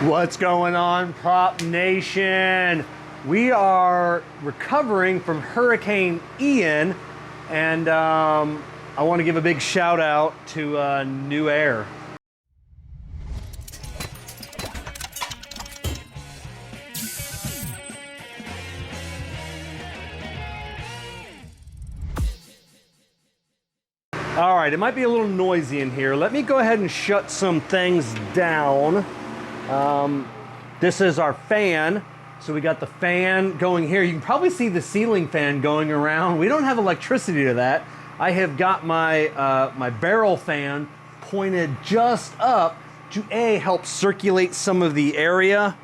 What's going on, Prop Nation? We are recovering from Hurricane Ian, and I want to give a big shout out to NewAir. All right, it might be a little noisy in here. Let me go ahead and shut some things down. This is our fan. So we got the fan going here. You can probably see the ceiling fan going around. We don't have electricity to that. I have got my, my barrel fan pointed just up to help circulate some of the area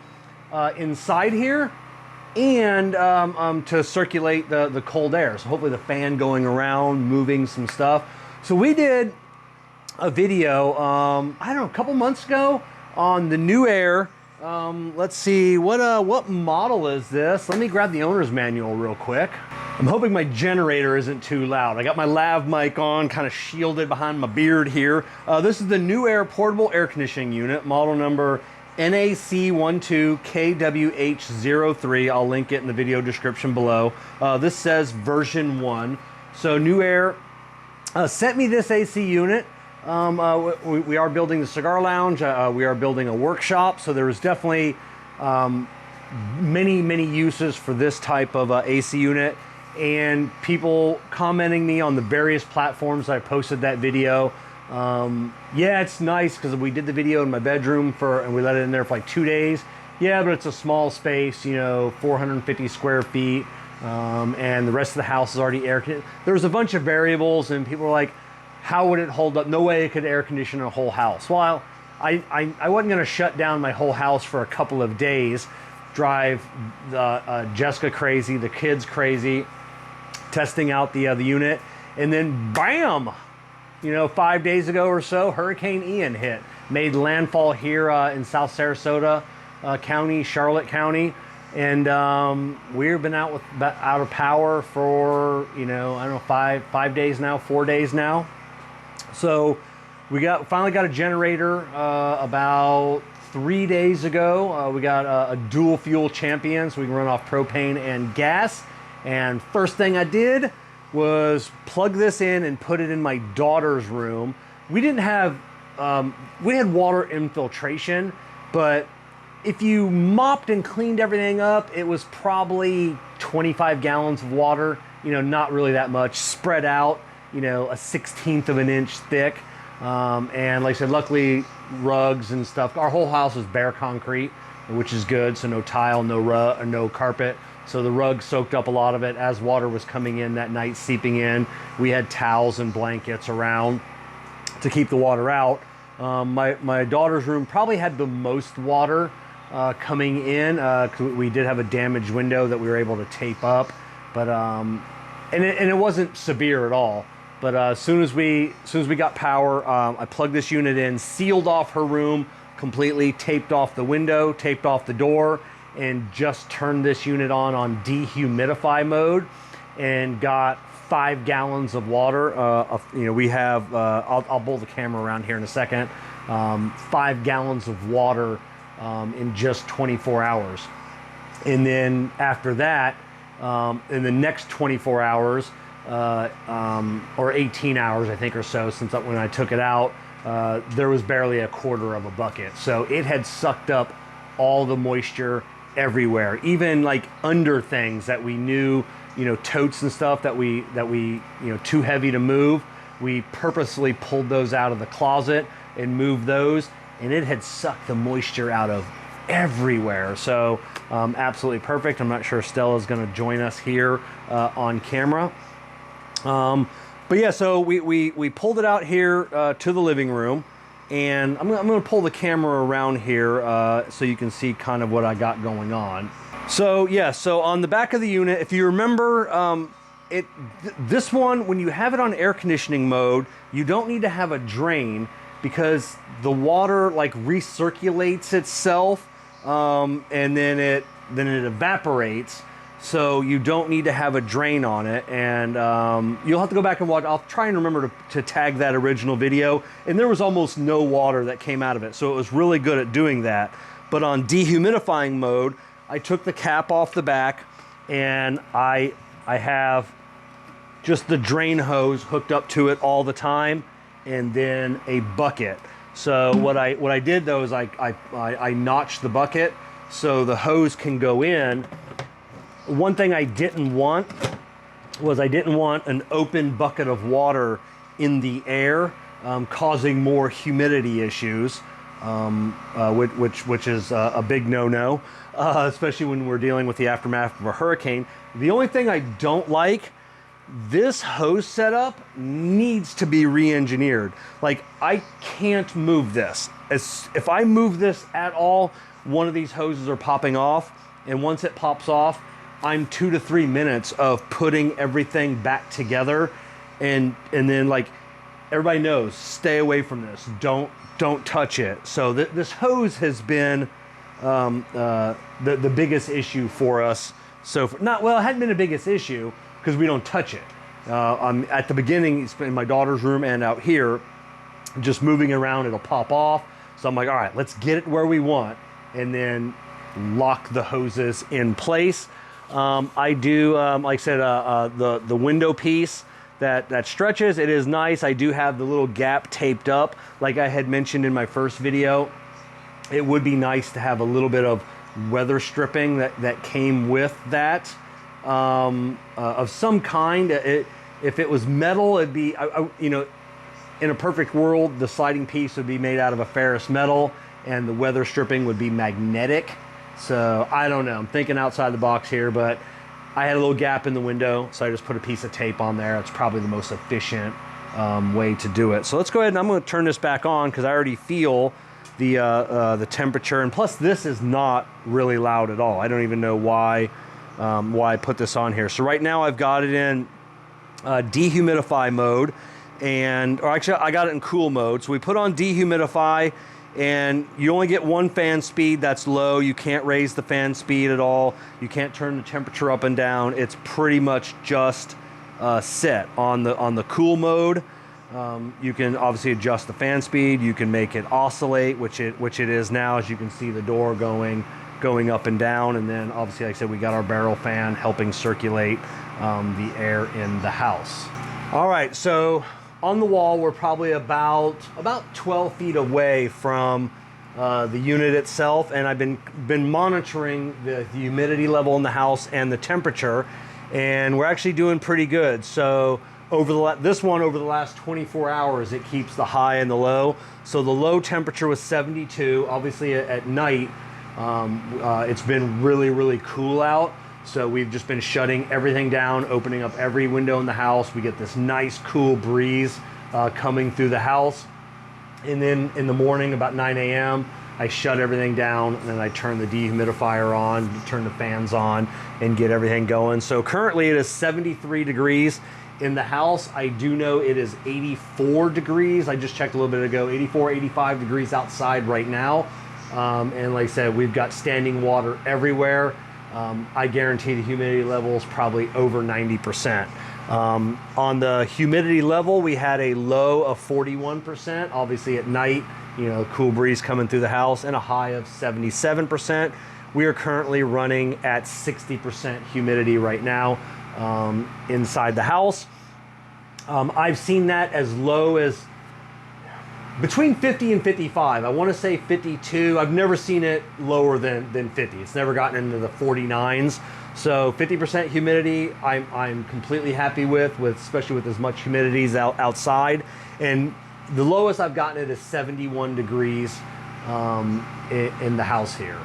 inside here, and to circulate the cold air. So hopefully the fan going around, moving some stuff. So we did a video, I don't know, a couple months ago on the NewAir. Let's see, what model is this? Let me grab the owner's manual real quick. I'm hoping my generator isn't too loud. I got my lav mic on, kind of shielded behind my beard here. This is the NewAir Portable Air Conditioning Unit, model number NAC12KWH03. I'll link it in the video description below. This says version 1. So NewAir sent me this AC unit. We are building the cigar lounge. We are building a workshop. So there is definitely many uses for this type of AC unit, and people commenting me on the various platforms I posted that video. Yeah, it's nice because we did the video in my bedroom and we let it in there for like 2 days. Yeah, but it's a small space, you know, 450 square feet. And the rest of the house is already air conditioned. There's a bunch of variables, and people are like, how would it hold up? No way it could air condition a whole house. Well, I wasn't going to shut down my whole house for a couple of days, drive Jessica crazy, the kids crazy, testing out the unit, and then bam, you know, 5 days ago or so, Hurricane Ian hit, made landfall here in South Sarasota County, Charlotte County. And we've been out of power for, you know, I don't know, 5 days now, 4 days now. So we finally got a generator about 3 days ago. We got a dual fuel Champion, so we can run off propane and gas. And first thing I did was plug this in and put it in my daughter's room. We didn't have, we had water infiltration, but if you mopped and cleaned everything up, it was probably 25 gallons of water, you know, not really that much, spread out, you know, 1/16 of an inch thick. And like I said, luckily rugs and stuff, our whole house is bare concrete, which is good. So no tile, no carpet. So the rug soaked up a lot of it as water was coming in that night, seeping in. We had towels and blankets around to keep the water out. My daughter's room probably had the most water coming in. We did have a damaged window that we were able to tape up, but and it wasn't severe at all. But as soon as we got power, I plugged this unit in, sealed off her room completely, taped off the window, taped off the door, and just turned this unit on dehumidify mode, and got 5 gallons of water. You know, we have I'll pull the camera around here in a second. 5 gallons of water in just 24 hours. And then after that, in the next 24 hours, or 18 hours, I think, or so, since when I took it out, there was barely a quarter of a bucket. So it had sucked up all the moisture everywhere, even like under things that we knew, you know, totes and stuff that we, you know, too heavy to move. We purposely pulled those out of the closet and moved those, and it had sucked the moisture out of everywhere. So absolutely perfect. I'm not sure Stella's going to join us here on camera. But yeah, so we pulled it out here to the living room, and I'm going to pull the camera around here so you can see kind of what I got going on. So yeah, so on the back of the unit, if you remember, this one, when you have it on air conditioning mode, you don't need to have a drain, because the water like recirculates itself, and then it evaporates. So you don't need to have a drain on it, and you'll have to go back and watch. I'll try and remember to tag that original video, and there was almost no water that came out of it, so it was really good at doing that. But on dehumidifying mode, I took the cap off the back, and I have just the drain hose hooked up to it all the time, and then a bucket. So what I did though is I notched the bucket so the hose can go in. One thing I didn't want was I didn't want an open bucket of water in the air, causing more humidity issues, which is a big no-no, especially when we're dealing with the aftermath of a hurricane. The only thing I don't like, this hose setup needs to be re-engineered. Like, I can't move this. If I move this at all, one of these hoses are popping off, and once it pops off, I'm 2 to 3 minutes of putting everything back together, and then, like, everybody knows, stay away from this. Don't touch it. So this hose has been the biggest issue for us. So it hadn't been the biggest issue because we don't touch it. At the beginning, it's in my daughter's room and out here, just moving around, it'll pop off. So I'm like, all right, let's get it where we want, and then lock the hoses in place. I do, like I said, the window piece that stretches, it is nice. I do have the little gap taped up. Like I had mentioned in my first video, it would be nice to have a little bit of weather stripping that came with that, of some kind. If it was metal, it'd be, you know, in a perfect world, the sliding piece would be made out of a ferrous metal and the weather stripping would be magnetic. So I don't know, I'm thinking outside the box here, but I had a little gap in the window, so I just put a piece of tape on there. It's probably the most efficient way to do it. So let's go ahead and I'm going to turn this back on because I already feel the temperature, and plus this is not really loud at all. I don't even know why I put this on here. So right now I've got it in dehumidify mode, or actually I got it in cool mode. So we put on dehumidify, and you only get one fan speed that's low. You can't raise the fan speed at all. You can't turn the temperature up and down. It's pretty much just set on the cool mode. You can obviously adjust the fan speed. You can make it oscillate, which it is now, as you can see the door going up and down. And then obviously, like I said, we got our barrel fan helping circulate the air in the house. All right, so on the wall, we're probably about 12 feet away from the unit itself, and I've been monitoring the humidity level in the house and the temperature, and we're actually doing pretty good. So over the last 24 hours, it keeps the high and the low. So the low temperature was 72. Obviously at night, it's been really, really cool out. So we've just been shutting everything down, opening up every window in the house. We get this nice cool breeze coming through the house. And then in the morning, about 9 a.m., I shut everything down, and then I turn the dehumidifier on, turn the fans on, and get everything going. So currently it is 73 degrees in the house. I do know it is 84 degrees. I just checked a little bit ago, 84, 85 degrees outside right now. And like I said, we've got standing water everywhere. I guarantee the humidity level is probably over 90%. On the humidity level, we had a low of 41%. Obviously at night, you know, cool breeze coming through the house, and a high of 77%. We are currently running at 60% humidity right now inside the house. I've seen that as low as between 50 and 55. I want to say 52. I've never seen it lower than 50. It's never gotten into the 49s. So 50% humidity, I'm completely happy with, especially with as much humidity as outside. And the lowest I've gotten it is 71 degrees in the house here.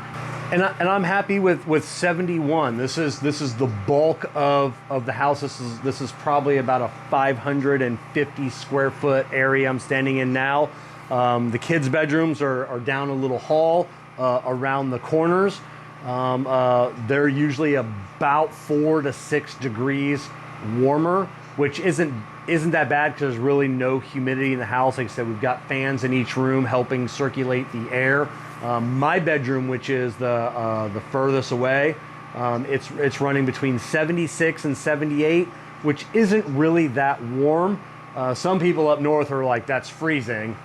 And I'm happy with 71. This is the bulk of the house. This is probably about a 550 square foot area I'm standing in now. The kids' bedrooms are down a little hall around the corners. They're usually about 4 to 6 degrees warmer, which isn't that bad because there's really no humidity in the house. Like I said, we've got fans in each room helping circulate the air. My bedroom, which is the furthest away, it's running between 76 and 78, which isn't really that warm. Some people up north are like, that's freezing.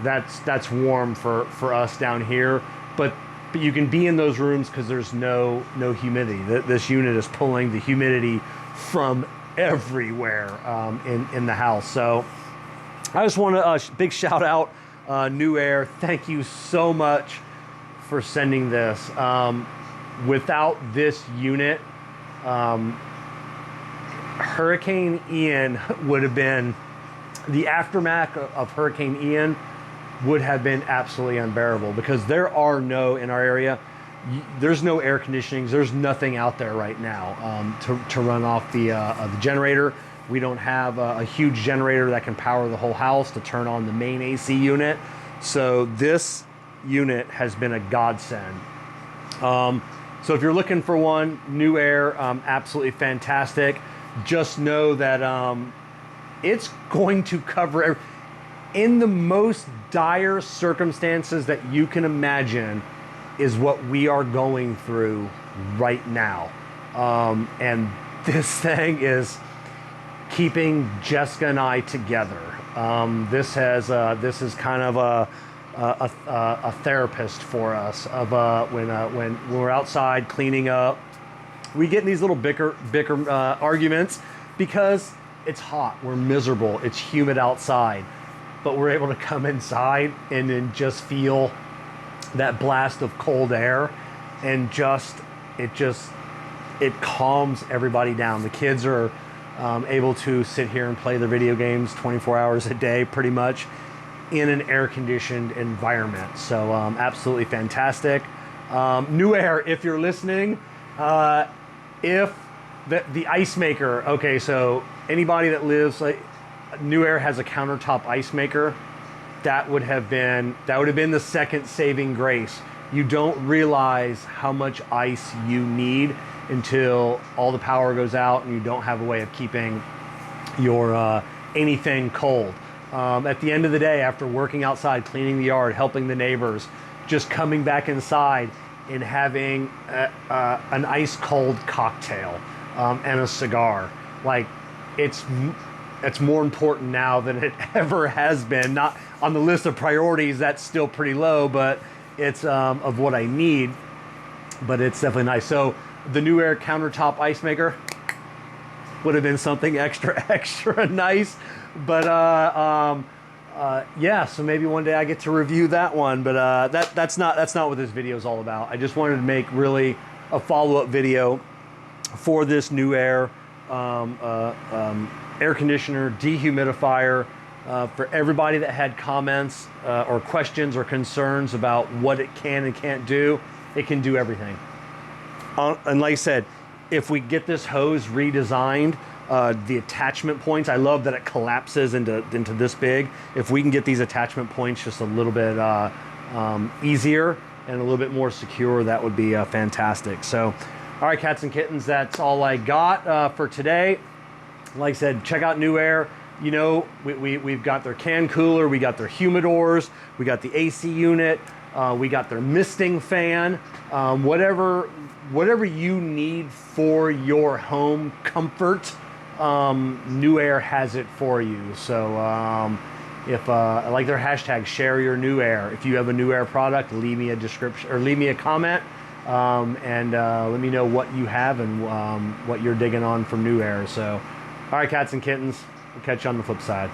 That's warm for us down here. But but you can be in those rooms because there's no humidity. This unit is pulling the humidity from everywhere in the house. So I just want to big shout out NewAir. Thank you so much for sending this. Without this unit, Hurricane Ian would have been, the aftermath of Hurricane Ian would have been absolutely unbearable, because there are in our area, there's no air conditioning. There's nothing out there right now to run off the generator. We don't have a huge generator that can power the whole house to turn on the main AC unit. So this unit has been a godsend. So if you're looking for one, NewAir, absolutely fantastic. Just know that it's going to cover in the most dire circumstances that you can imagine is what we are going through right now. And this thing is keeping Jessica and I together. This is kind of a therapist for us of when we're outside cleaning up. We get in these little bicker arguments because it's hot, we're miserable, it's humid outside, but we're able to come inside and then just feel that blast of cold air, and it calms everybody down. The kids are able to sit here and play their video games 24 hours a day pretty much in an air-conditioned environment. So absolutely fantastic. NewAir, if you're listening, if the ice maker, okay, so anybody that lives, like, NewAir has a countertop ice maker. That would have been the second saving grace. You don't realize how much ice you need until all the power goes out and you don't have a way of keeping your anything cold. At the end of the day, after working outside, cleaning the yard, helping the neighbors, just coming back inside and having an ice cold cocktail and a cigar, like, it's more important now than it ever has been. Not on the list of priorities, that's still pretty low, but it's of what I need. But it's definitely nice. So the NewAir countertop ice maker would have been something extra nice. But yeah, so maybe one day I get to review that one. But that's not what this video is all about. I just wanted to make really a follow-up video for this NewAir air conditioner, dehumidifier, for everybody that had comments or questions or concerns about what it can and can't do. It can do everything. And like I said, if we get this hose redesigned, the attachment points, I love that it collapses into this big. If we can get these attachment points just a little bit easier and a little bit more secure, that would be fantastic. So, all right, cats and kittens, that's all I got for today. Like I said, check out NewAir. You know, we've got their can cooler, we got their humidors, we got the AC unit, we got their misting fan, whatever you need for your home comfort, NewAir has it for you. So if I like their hashtag, share your NewAir. If you have a NewAir product, leave me a description or leave me a comment, and let me know what you have and what you're digging on from NewAir. So, all right, cats and kittens, we'll catch you on the flip side.